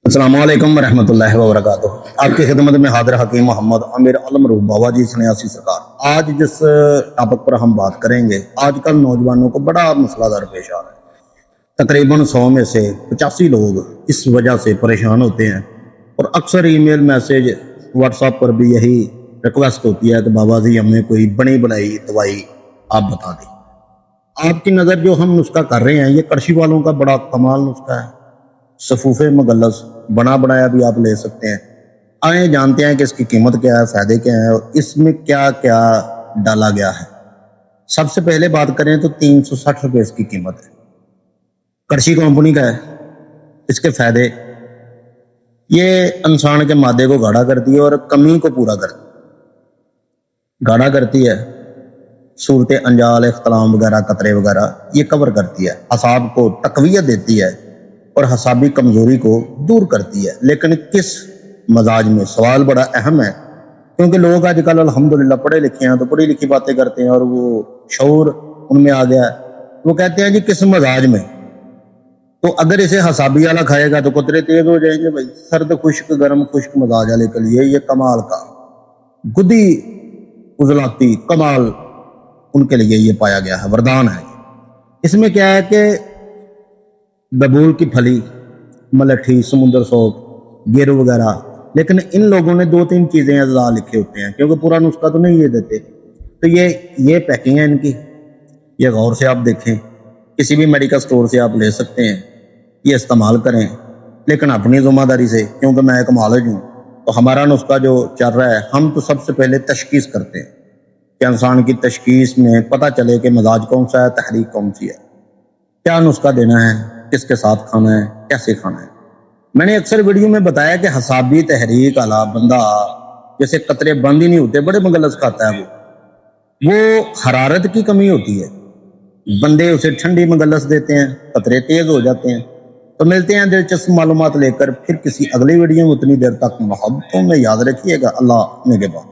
अस्सलामुअलैकुम वरहमतुल्लाहि वबरकातुहू। आपकी खिदमत में हाजिर हकीम मोहम्मद आमिर अलम रूह बाबा जी सन्यासी सरकार। आज जिस टॉपिक पर हम बात करेंगे, आजकल नौजवानों को बड़ा मसला दर पेश आ रहा है। तकरीबन 100 में से 85 लोग इस वजह से परेशान होते हैं और अक्सर ईमेल मैसेज व्हाट्सएप पर भी यही रिक्वेस्ट होती है कि बाबा जी हमें कोई बनी बनाई दवाई आप बता दें। आपकी नज़र जो हम नुस्खा कर रहे हैं, ये कड़छी वालों का बड़ा कमाल नुस्खा है। सफूफे मगलस बना बनाया भी आप ले सकते हैं। आए जानते हैं कि इसकी कीमत क्या है, फायदे क्या है और इसमें क्या क्या डाला गया है। सबसे पहले बात करें तो 360 रुपये इसकी कीमत है। कड़छी कंपनी का है। इसके फायदे, ये इंसान के मादे को गाढ़ा करती है और कमी को पूरा करती है। गाढ़ा करती है, सूरत अंजाल, इख्तलाम वगैरह, कतरे वगैरह ये कवर करती है। असाब को तकवीयत देती है और हसाबी कमजोरी को दूर करती है। लेकिन किस मजाज में, सवाल बड़ा अहम है, क्योंकि लोग आजकल अल्हम्दुलिल्लाह पढ़े लिखे हैं तो पढ़ी लिखी बातें करते हैं और वो शऊर उनमें आ गया है। वो कहते हैं जी किस मजाज में, तो अगर इसे हसाबी वाला खाएगा तो कतरे तेज हो जाएंगे भाई। सर्द खुश्क गर्म खुश्क मजाज वाले के लिए ये कमाल का गुदी उजलाती कमाल उनके लिए ये पाया गया है, वरदान है। इसमें क्या है कि बबूल की फली, मलठी, समुंदर सोप, गेरू वगैरह, लेकिन इन लोगों ने 2-3 चीज़ें अज़ा लिखे होते हैं, क्योंकि पूरा नुस्खा तो नहीं ये देते। तो ये पैकिंग है इनकी, ये गौर से आप देखें। किसी भी मेडिकल स्टोर से आप ले सकते हैं, ये इस्तेमाल करें, लेकिन अपनी ज़िम्मेदारी से, क्योंकि मैं एक मालिज हूँ। तो हमारा नुस्खा जो चल रहा है, हम तो सबसे पहले तशखीस करते हैं कि इंसान की तशखीस में पता चले कि मजाज कौन सा है, तहरीक कौन सी है, क्या नुस्खा देना है, किसके साथ खाना है, कैसे खाना है। मैंने अक्सर वीडियो में बताया कि हसाबी तहरीक वाला बंदा, जैसे कतरे बंद ही नहीं होते, बड़े मगलस खाता है वो हरारत की कमी होती है। बंदे उसे ठंडी मगलस देते हैं, कतरे तेज हो जाते हैं। तो मिलते हैं दिलचस्प मालूमात लेकर फिर किसी अगली वीडियो में। उतनी देर तक मोहब्बतों में याद रखिएगा। अल्लाह ने के बाद।